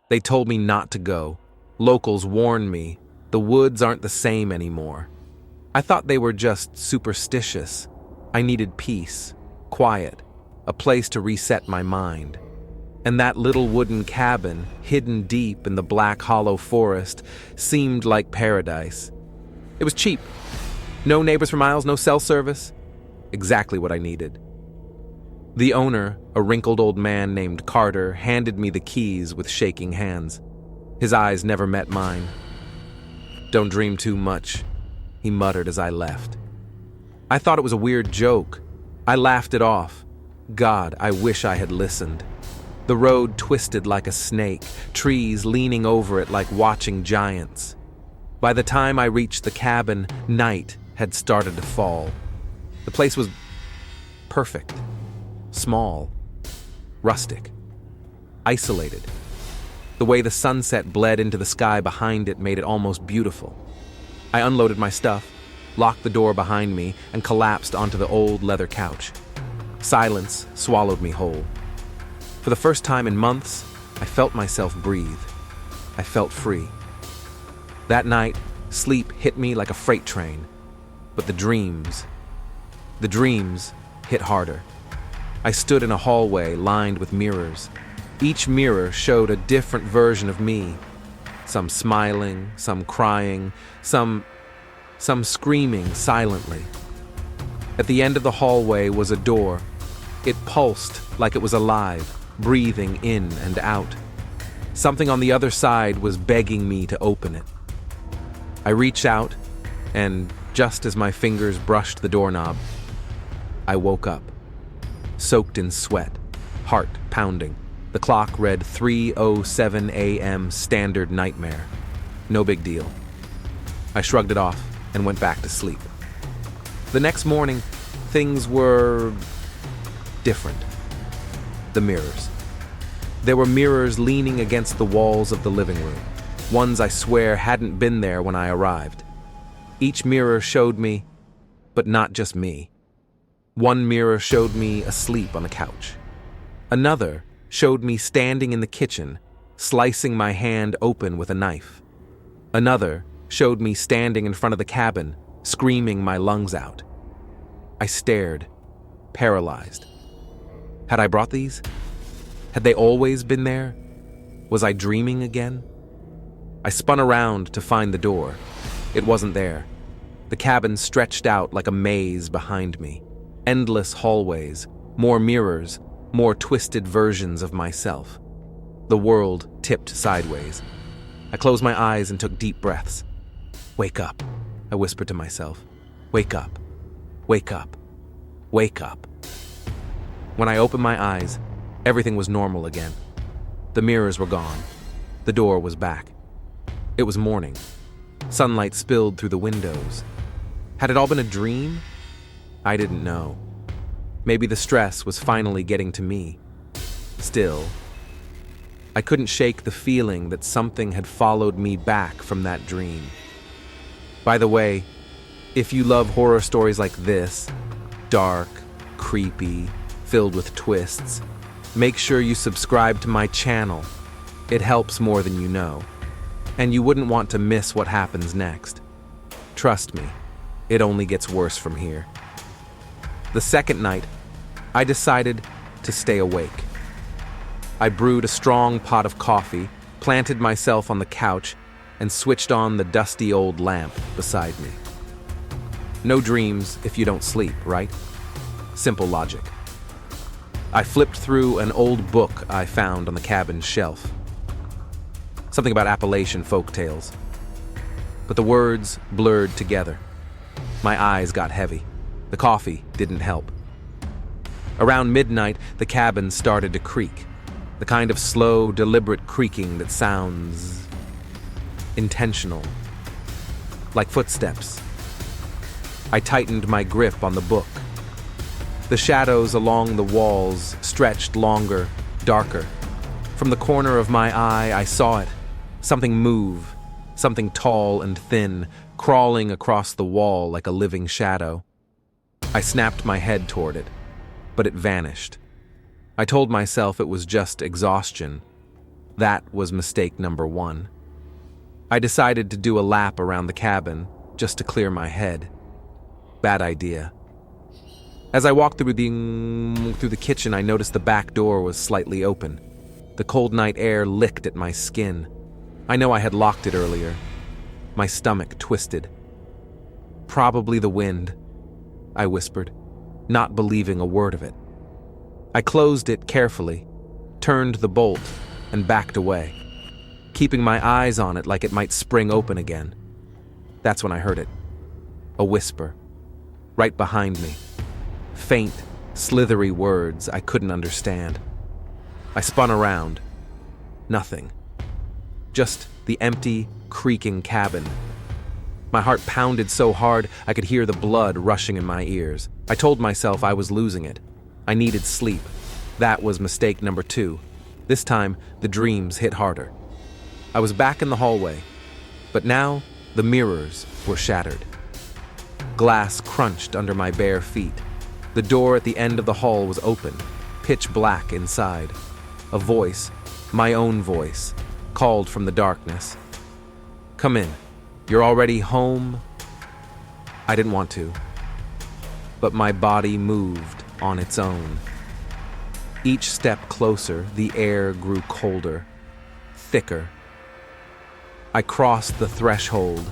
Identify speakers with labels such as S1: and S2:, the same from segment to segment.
S1: They told me not to go. Locals warned me. The woods aren't the same anymore. I thought they were just superstitious. I needed peace, quiet, a place to reset my mind. And that little wooden cabin, hidden deep in the black hollow forest, seemed like paradise. It was cheap. No neighbors for miles, no cell service. Exactly what I needed. The owner, a wrinkled old man named Carter, handed me the keys with shaking hands. His eyes never met mine. "Don't dream too much," he muttered as I left. I thought it was a weird joke. I laughed it off. God, I wish I had listened. The road twisted like a snake, trees leaning over it like watching giants. By the time I reached the cabin, night had started to fall. The place was perfect, small, rustic, isolated. The way the sunset bled into the sky behind it made it almost beautiful. I unloaded my stuff, locked the door behind me, and collapsed onto the old leather couch. Silence swallowed me whole. For the first time in months, I felt myself breathe. I felt free. That night, sleep hit me like a freight train. But the dreams hit harder. I stood in a hallway lined with mirrors. Each mirror showed a different version of me. Some smiling, some crying, some screaming silently. At the end of the hallway was a door. It pulsed like it was alive, breathing in and out. Something on the other side was begging me to open it. I reached out, and just as my fingers brushed the doorknob, I woke up, soaked in sweat, heart pounding. The clock read 3:07 a.m. standard nightmare. No big deal. I shrugged it off and went back to sleep. The next morning, things were different. The mirrors. There were mirrors leaning against the walls of the living room, ones I swear hadn't been there when I arrived. Each mirror showed me, but not just me. One mirror showed me asleep on the couch. Another showed me standing in the kitchen, slicing my hand open with a knife. Another showed me standing in front of the cabin, screaming my lungs out. I stared, paralyzed. Had I brought these? Had they always been there? Was I dreaming again? I spun around to find the door. It wasn't there. The cabin stretched out like a maze behind me. Endless hallways, more mirrors, more twisted versions of myself. The world tipped sideways. I closed my eyes and took deep breaths. "Wake up," I whispered to myself. "Wake up. Wake up. Wake up." When I opened my eyes, everything was normal again. The mirrors were gone. The door was back. It was morning. Sunlight spilled through the windows. Had it all been a dream? I didn't know. Maybe the stress was finally getting to me. Still, I couldn't shake the feeling that something had followed me back from that dream. By the way, if you love horror stories like this, dark, creepy, filled with twists, make sure you subscribe to my channel. It helps more than you know. And you wouldn't want to miss what happens next. Trust me, it only gets worse from here. The second night, I decided to stay awake. I brewed a strong pot of coffee, planted myself on the couch, and switched on the dusty old lamp beside me. No dreams if you don't sleep, right? Simple logic. I flipped through an old book I found on the cabin's shelf. Something about Appalachian folk tales. But the words blurred together. My eyes got heavy. The coffee didn't help. Around midnight, the cabin started to creak. The kind of slow, deliberate creaking that sounds intentional. Like footsteps. I tightened my grip on the book. The shadows along the walls stretched longer, darker. From the corner of my eye, I saw it. Something move. Something tall and thin, crawling across the wall like a living shadow. I snapped my head toward it, but it vanished. I told myself it was just exhaustion. That was mistake number 1. I decided to do a lap around the cabin just to clear my head. Bad idea. As I walked through the kitchen, I noticed the back door was slightly open. The cold night air licked at my skin. I know I had locked it earlier. My stomach twisted. Probably the wind, I whispered, not believing a word of it. I closed it carefully, turned the bolt, and backed away, keeping my eyes on it like it might spring open again. That's when I heard it. A whisper, right behind me. Faint, slithery words I couldn't understand. I spun around. Nothing. Just the empty, creaking cabin. My heart pounded so hard I could hear the blood rushing in my ears. I told myself I was losing it. I needed sleep. That was mistake number 2. This time, the dreams hit harder. I was back in the hallway, but now the mirrors were shattered. Glass crunched under my bare feet. The door at the end of the hall was open, pitch black inside. A voice, my own voice, called from the darkness. "Come in. You're already home?" I didn't want to, but my body moved on its own. Each step closer, the air grew colder, thicker. I crossed the threshold,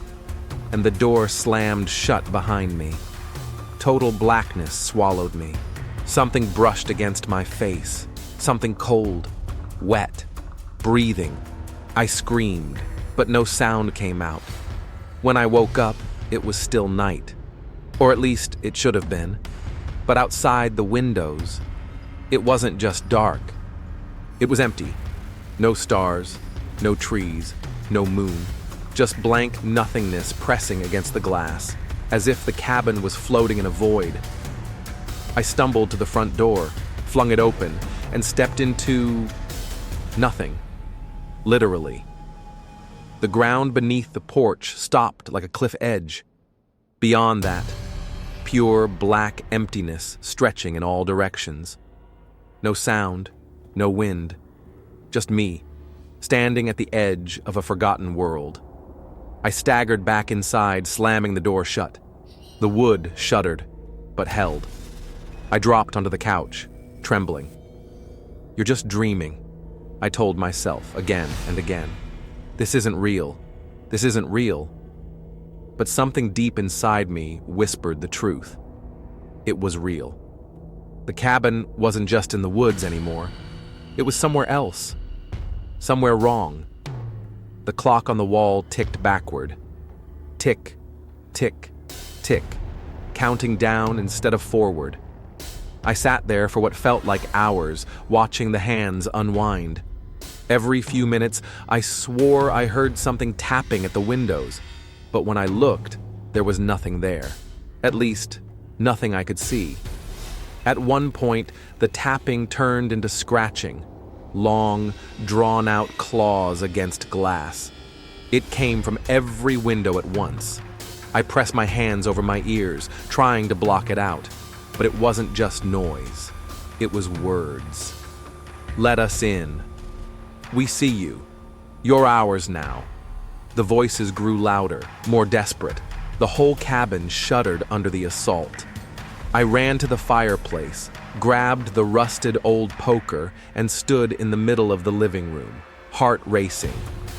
S1: and the door slammed shut behind me. Total blackness swallowed me. Something brushed against my face, something cold, wet, breathing. I screamed, but no sound came out. When I woke up, it was still night. Or at least it should have been. But outside the windows, it wasn't just dark. It was empty. No stars, no trees, no moon. Just blank nothingness pressing against the glass, as if the cabin was floating in a void. I stumbled to the front door, flung it open, and stepped into nothing. Literally. The ground beneath the porch stopped like a cliff edge. Beyond that, pure black emptiness stretching in all directions. No sound, no wind, just me, standing at the edge of a forgotten world. I staggered back inside, slamming the door shut. The wood shuddered, but held. I dropped onto the couch, trembling. "You're just dreaming," I told myself again and again. "This isn't real. This isn't real." But something deep inside me whispered the truth. It was real. The cabin wasn't just in the woods anymore. It was somewhere else. Somewhere wrong. The clock on the wall ticked backward. Tick, tick, tick, counting down instead of forward. I sat there for what felt like hours, watching the hands unwind. Every few minutes, I swore I heard something tapping at the windows, but when I looked, there was nothing there. At least, nothing I could see. At one point, the tapping turned into scratching, long, drawn-out claws against glass. It came from every window at once. I pressed my hands over my ears, trying to block it out, but it wasn't just noise. It was words. "Let us in. We see you. You're ours now." The voices grew louder, more desperate. The whole cabin shuddered under the assault. I ran to the fireplace, grabbed the rusted old poker, and stood in the middle of the living room, heart racing,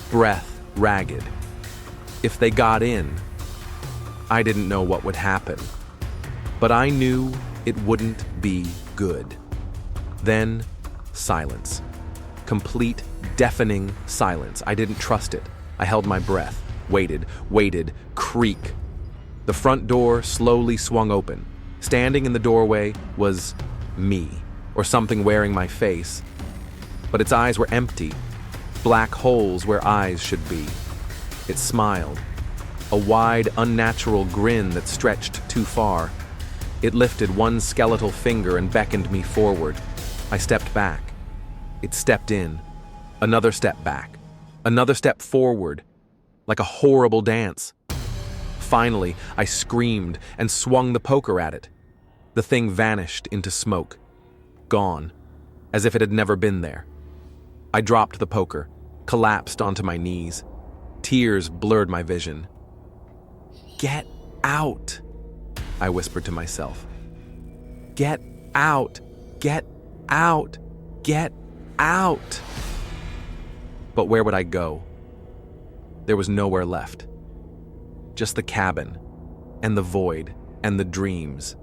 S1: breath ragged. If they got in, I didn't know what would happen, but I knew it wouldn't be good. Then, silence. Complete, deafening silence. I didn't trust it. I held my breath, waited, creak. The front door slowly swung open. Standing in the doorway was me, or something wearing my face. But its eyes were empty, black holes where eyes should be. It smiled, a wide, unnatural grin that stretched too far. It lifted one skeletal finger and beckoned me forward. I stepped back. It stepped in. Another step back. Another step forward, like a horrible dance. Finally, I screamed and swung the poker at it. The thing vanished into smoke. Gone, as if it had never been there. I dropped the poker, collapsed onto my knees. Tears blurred my vision. "Get out," I whispered to myself. "Get out, get out, get out." But where would I go? There was nowhere left. Just the cabin, and the void, and the dreams.